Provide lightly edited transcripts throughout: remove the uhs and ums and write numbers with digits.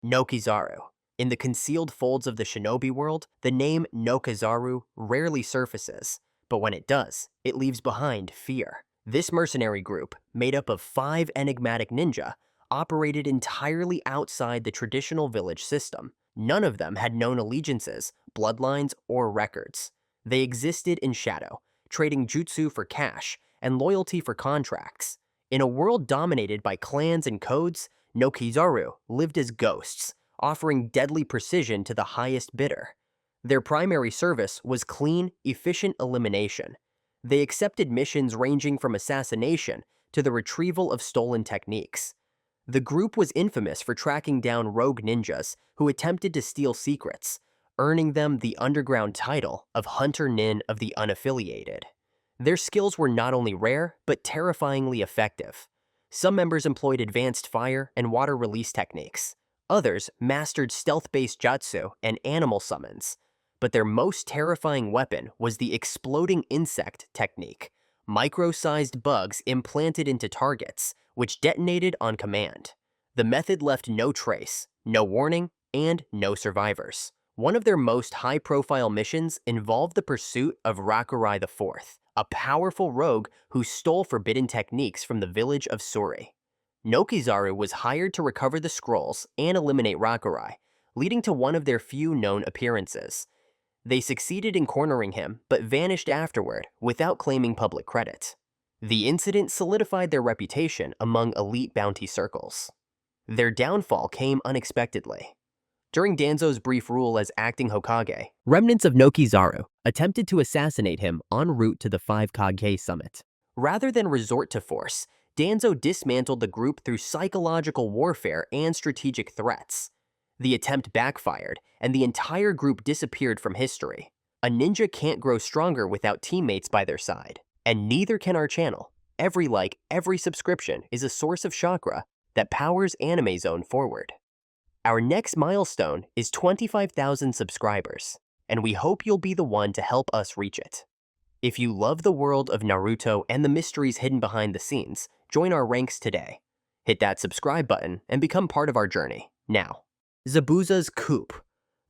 Nokizaru. In the concealed folds of the shinobi world, the name Nokazaru rarely surfaces, but when it does, it leaves behind fear. This mercenary group, made up of 5 enigmatic ninja, operated entirely outside the traditional village system. None of them had known allegiances, bloodlines, or records. They existed in shadow, trading jutsu for cash and loyalty for contracts. In a world dominated by clans and codes, Nokizaru lived as ghosts, offering deadly precision to the highest bidder. Their primary service was clean, efficient elimination. They accepted missions ranging from assassination to the retrieval of stolen techniques. The group was infamous for tracking down rogue ninjas who attempted to steal secrets, earning them the underground title of Hunter Nin of the Unaffiliated. Their skills were not only rare, but terrifyingly effective. Some members employed advanced fire and water release techniques. Others mastered stealth-based jutsu and animal summons. But their most terrifying weapon was the exploding insect technique, micro-sized bugs implanted into targets, which detonated on command. The method left no trace, no warning, and no survivors. One of their most high-profile missions involved the pursuit of Rakurai the Fourth, a powerful rogue who stole forbidden techniques from the village of Suri. Nokizaru was hired to recover the scrolls and eliminate Rakurai, leading to one of their few known appearances. They succeeded in cornering him, but vanished afterward without claiming public credit. The incident solidified their reputation among elite bounty circles. Their downfall came unexpectedly. During Danzo's brief rule as acting Hokage, remnants of Nokizaru attempted to assassinate him en route to the 5 Kage summit. Rather than resort to force, Danzo dismantled the group through psychological warfare and strategic threats. The attempt backfired, and the entire group disappeared from history. A ninja can't grow stronger without teammates by their side, and neither can our channel. Every like, every subscription is a source of chakra that powers AnimeZONE forward. Our next milestone is 25,000 subscribers, and we hope you'll be the one to help us reach it. If you love the world of Naruto and the mysteries hidden behind the scenes, join our ranks today. Hit that subscribe button and become part of our journey, now. Zabuza's coup.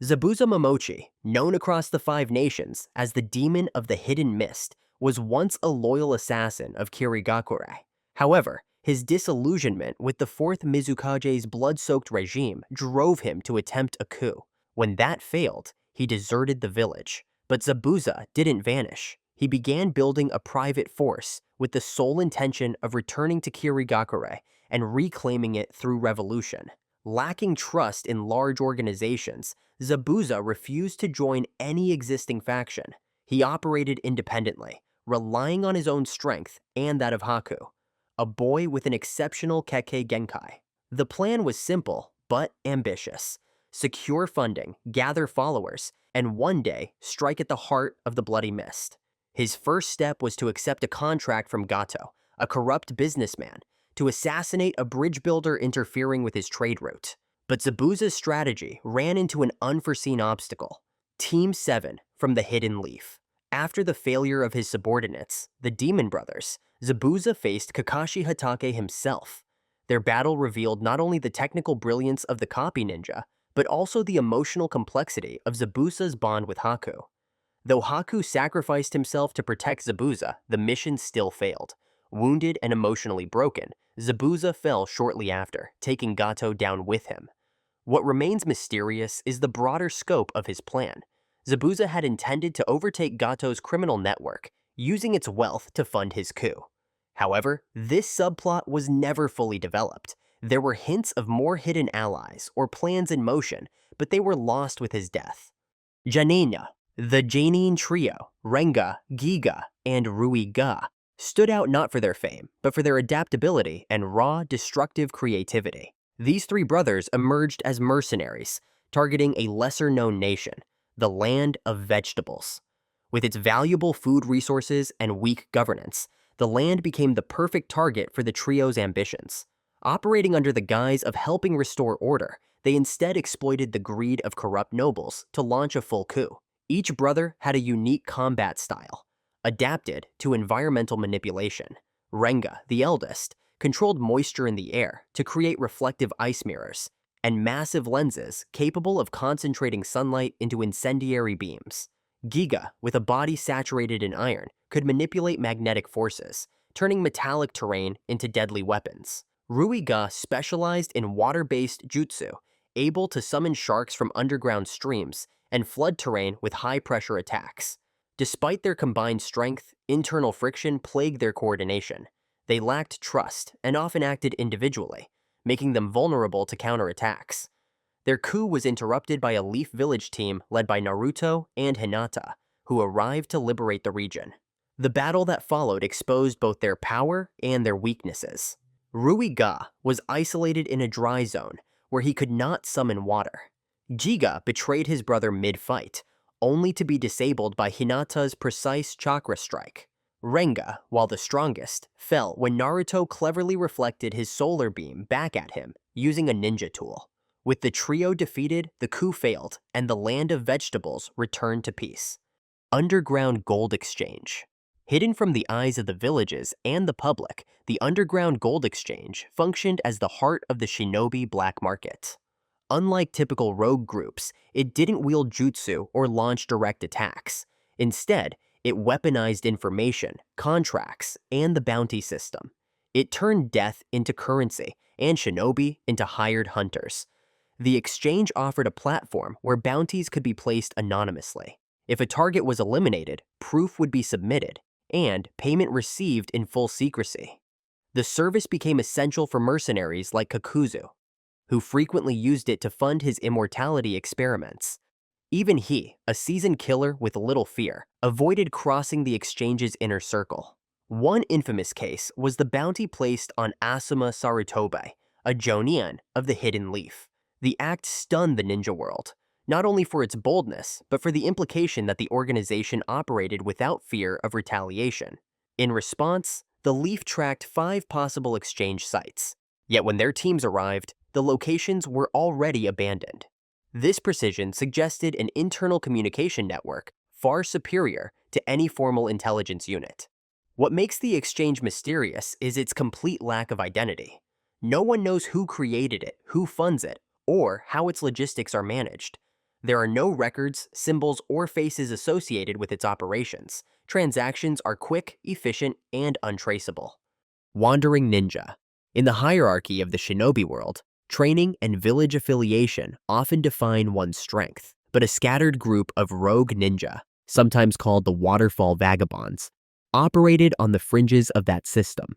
Zabuza Momochi, known across the 5 nations as the Demon of the Hidden Mist, was once a loyal assassin of Kirigakure. However, his disillusionment with the 4th Mizukage's blood-soaked regime drove him to attempt a coup. When that failed, he deserted the village. But Zabuza didn't vanish. He began building a private force with the sole intention of returning to Kirigakure and reclaiming it through revolution. Lacking trust in large organizations, Zabuza refused to join any existing faction. He operated independently, relying on his own strength and that of Haku, a boy with an exceptional Kekkei Genkai. The plan was simple, but ambitious. Secure funding, gather followers, and one day strike at the heart of the Bloody Mist. His first step was to accept a contract from Gato, a corrupt businessman, to assassinate a bridge builder interfering with his trade route. But Zabuza's strategy ran into an unforeseen obstacle. Team 7 from the Hidden Leaf. After the failure of his subordinates, the Demon Brothers, Zabuza faced Kakashi Hatake himself. Their battle revealed not only the technical brilliance of the copy ninja, but also the emotional complexity of Zabuza's bond with Haku. Though Haku sacrificed himself to protect Zabuza, the mission still failed. Wounded and emotionally broken, Zabuza fell shortly after, taking Gato down with him. What remains mysterious is the broader scope of his plan. Zabuza had intended to overtake Gato's criminal network, using its wealth to fund his coup. However, this subplot was never fully developed. There were hints of more hidden allies or plans in motion, but they were lost with his death. Janina, the Janine trio, Renga, Giga, and Rui-ga, stood out not for their fame, but for their adaptability and raw, destructive creativity. These 3 brothers emerged as mercenaries, targeting a lesser-known nation, the Land of Vegetables. With its valuable food resources and weak governance, the land became the perfect target for the trio's ambitions. Operating under the guise of helping restore order, they instead exploited the greed of corrupt nobles to launch a full coup. Each brother had a unique combat style, adapted to environmental manipulation. Renga, the eldest, controlled moisture in the air to create reflective ice mirrors, and massive lenses capable of concentrating sunlight into incendiary beams. Giga, with a body saturated in iron, could manipulate magnetic forces, turning metallic terrain into deadly weapons. Ruiga specialized in water-based jutsu, able to summon sharks from underground streams and flood terrain with high-pressure attacks. Despite their combined strength, internal friction plagued their coordination. They lacked trust and often acted individually, making them vulnerable to counterattacks. Their coup was interrupted by a Leaf Village team led by Naruto and Hinata, who arrived to liberate the region. The battle that followed exposed both their power and their weaknesses. Ruiga was isolated in a dry zone where he could not summon water. Giga betrayed his brother mid-fight, only to be disabled by Hinata's precise chakra strike. Renga, while the strongest, fell when Naruto cleverly reflected his solar beam back at him using a ninja tool. With the trio defeated, the coup failed, and the land of vegetables returned to peace. Underground gold exchange. Hidden from the eyes of the villages and the public, the underground gold exchange functioned as the heart of the shinobi black market. Unlike typical rogue groups, it didn't wield jutsu or launch direct attacks. Instead, it weaponized information, contracts, and the bounty system. It turned death into currency and shinobi into hired hunters. The exchange offered a platform where bounties could be placed anonymously. If a target was eliminated, proof would be submitted, and payment received in full secrecy. The service became essential for mercenaries like Kakuzu, who frequently used it to fund his immortality experiments. Even he, a seasoned killer with little fear, avoided crossing the exchange's inner circle. One infamous case was the bounty placed on Asuma Sarutobe, a Jonin of the Hidden Leaf. The act stunned the ninja world, not only for its boldness, but for the implication that the organization operated without fear of retaliation. In response, the Leaf tracked 5 possible exchange sites. Yet when their teams arrived, the locations were already abandoned. This precision suggested an internal communication network far superior to any formal intelligence unit. What makes the exchange mysterious is its complete lack of identity. No one knows who created it, who funds it, or how its logistics are managed. There are no records, symbols, or faces associated with its operations. Transactions are quick, efficient, and untraceable. Wandering ninja. In the hierarchy of the shinobi world, training and village affiliation often define one's strength, but a scattered group of rogue ninja, sometimes called the waterfall vagabonds, operated on the fringes of that system.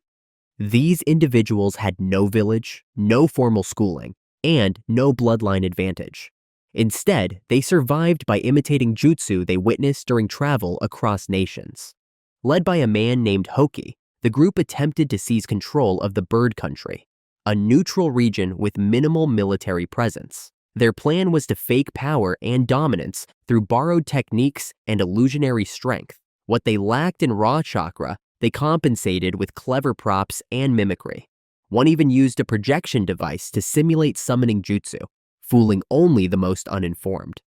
These individuals had no village, no formal schooling, and no bloodline advantage. Instead, they survived by imitating jutsu they witnessed during travel across nations. Led by a man named Hoki, the group attempted to seize control of the Bird Country, a neutral region with minimal military presence. Their plan was to fake power and dominance through borrowed techniques and illusionary strength. What they lacked in raw chakra, they compensated with clever props and mimicry. One even used a projection device to simulate summoning jutsu, fooling only the most uninformed.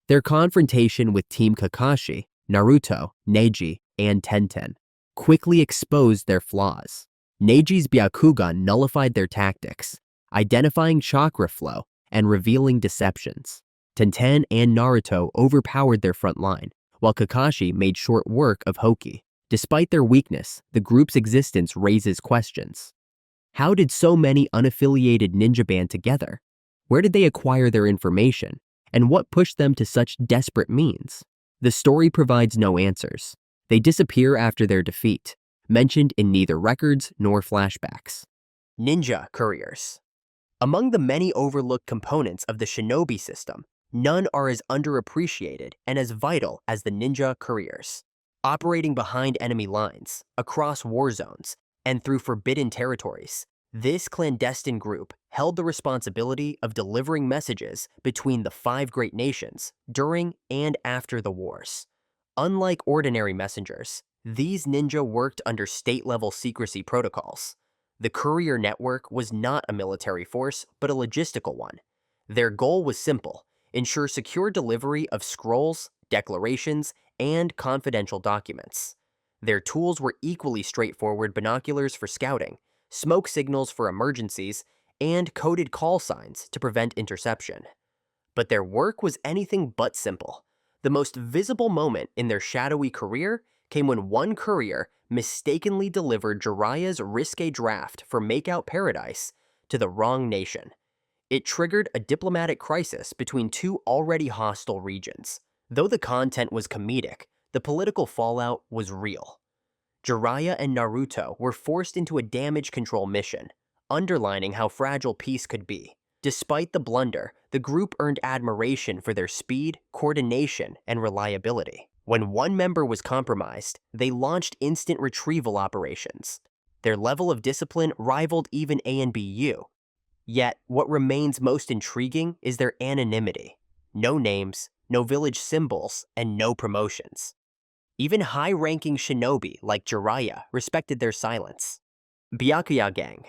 Their confrontation with Team Kakashi, Naruto, Neji, and Tenten quickly exposed their flaws. Neji's Byakugan nullified their tactics, identifying chakra flow and revealing deceptions. Tenten and Naruto overpowered their front line, while Kakashi made short work of Hoki. Despite their weakness, the group's existence raises questions. How did so many unaffiliated ninja band together? Where did they acquire their information? And what pushed them to such desperate means? The story provides no answers. They disappear after their defeat, mentioned in neither records nor flashbacks. Ninja Couriers. Among the many overlooked components of the shinobi system, none are as underappreciated and as vital as the ninja couriers. Operating behind enemy lines, across war zones, and through forbidden territories, this clandestine group held the responsibility of delivering messages between the 5 great nations during and after the wars. Unlike ordinary messengers, these ninja worked under state-level secrecy protocols. The courier network was not a military force, but a logistical one. Their goal was simple: ensure secure delivery of scrolls, declarations, and confidential documents. Their tools were equally straightforward: binoculars for scouting, smoke signals for emergencies, and coded call signs to prevent interception. But their work was anything but simple. The most visible moment in their shadowy career came when one courier mistakenly delivered Jiraiya's risque draft for Makeout Paradise to the wrong nation. It triggered a diplomatic crisis between two already hostile regions. Though the content was comedic, the political fallout was real. Jiraiya and Naruto were forced into a damage control mission, underlining how fragile peace could be. Despite the blunder, the group earned admiration for their speed, coordination, and reliability. When one member was compromised, they launched instant retrieval operations. Their level of discipline rivaled even ANBU. Yet, what remains most intriguing is their anonymity. No names, no village symbols, and no promotions. Even high-ranking shinobi like Jiraiya respected their silence. Byakuya Gang.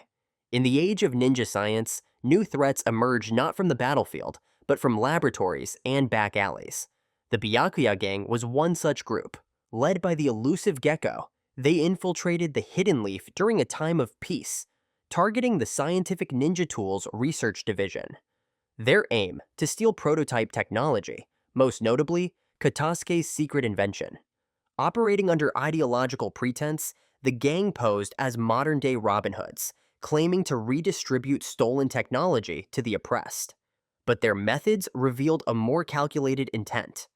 In the age of ninja science, new threats emerged not from the battlefield, but from laboratories and back alleys. The Byakuya Gang was one such group. Led by the elusive Gecko, they infiltrated the Hidden Leaf during a time of peace, targeting the Scientific Ninja Tools Research Division. Their aim, to steal prototype technology, most notably, Katasuke's secret invention. Operating under ideological pretense, the gang posed as modern-day Robin Hoods, claiming to redistribute stolen technology to the oppressed. But their methods revealed a more calculated intent.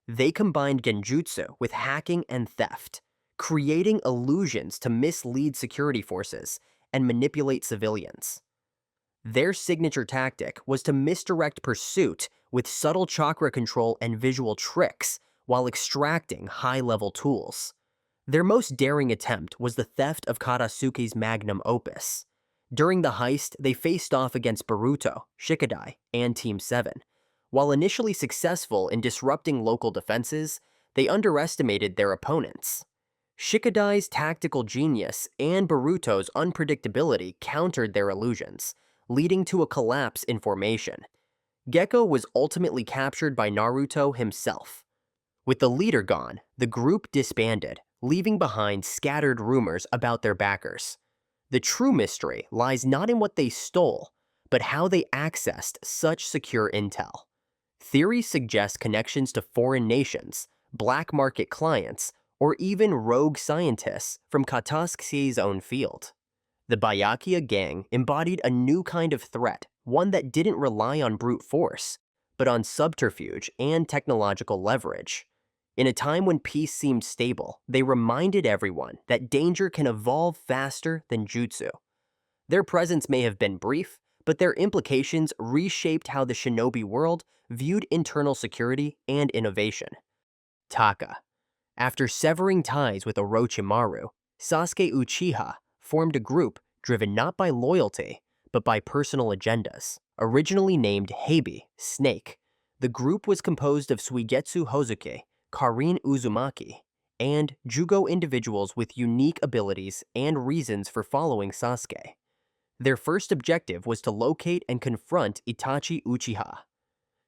They combined genjutsu with hacking and theft, creating illusions to mislead security forces and manipulate civilians. Their signature tactic was to misdirect pursuit with subtle chakra control and visual tricks while extracting high-level tools. Their most daring attempt was the theft of Katasuki's magnum opus. During the heist, they faced off against Boruto, Shikadai, and Team 7. While initially successful in disrupting local defenses, they underestimated their opponents. Shikadai's tactical genius and Boruto's unpredictability countered their illusions, leading to a collapse in formation. Gecko was ultimately captured by Naruto himself. With the leader gone, the group disbanded, leaving behind scattered rumors about their backers. The true mystery lies not in what they stole, but how they accessed such secure intel. Theories suggest connections to foreign nations, black market clients, or even rogue scientists from Katasuki's own field. The Byakuya Gang embodied a new kind of threat, one that didn't rely on brute force, but on subterfuge and technological leverage. In a time when peace seemed stable, they reminded everyone that danger can evolve faster than jutsu. Their presence may have been brief, but their implications reshaped how the shinobi world viewed internal security and innovation. Taka. After severing ties with Orochimaru, Sasuke Uchiha formed a group driven not by loyalty, but by personal agendas. Originally named Heibi, Snake, the group was composed of Suigetsu Hozuki, Karin Uzumaki, and Jugo individuals with unique abilities and reasons for following Sasuke. Their first objective was to locate and confront Itachi Uchiha.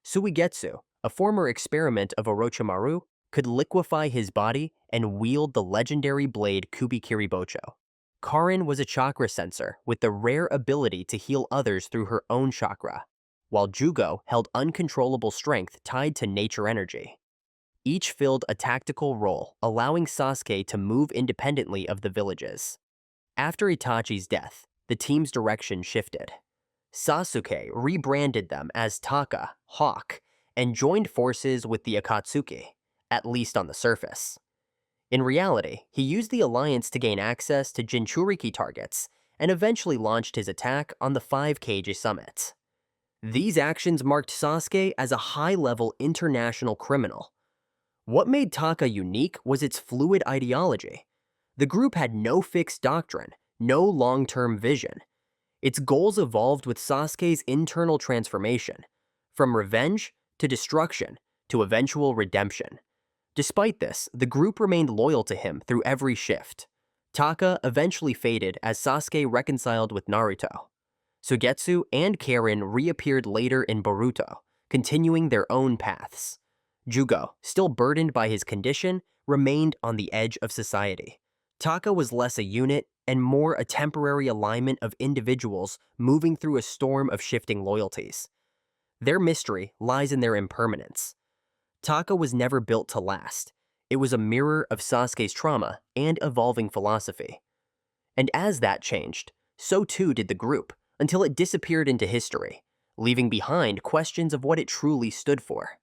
Suigetsu, a former experiment of Orochimaru, could liquefy his body and wield the legendary blade Kubikiri-Bocho. Karin was a chakra sensor with the rare ability to heal others through her own chakra, while Jugo held uncontrollable strength tied to nature energy. Each filled a tactical role, allowing Sasuke to move independently of the villages. After Itachi's death, the team's direction shifted. Sasuke rebranded them as Taka, Hawk, and joined forces with the Akatsuki, at least on the surface. In reality, he used the alliance to gain access to Jinchuriki targets and eventually launched his attack on the 5 Kage summit. These actions marked Sasuke as a high-level international criminal. What made Taka unique was its fluid ideology. The group had no fixed doctrine, no long-term vision. Its goals evolved with Sasuke's internal transformation, from revenge to destruction to eventual redemption. Despite this, the group remained loyal to him through every shift. Taka eventually faded as Sasuke reconciled with Naruto. Suigetsu and Karin reappeared later in Boruto, continuing their own paths. Jugo, still burdened by his condition, remained on the edge of society. Taka was less a unit and more a temporary alignment of individuals moving through a storm of shifting loyalties. Their mystery lies in their impermanence. Taka was never built to last. It was a mirror of Sasuke's trauma and evolving philosophy. And as that changed, so too did the group, until it disappeared into history, leaving behind questions of what it truly stood for.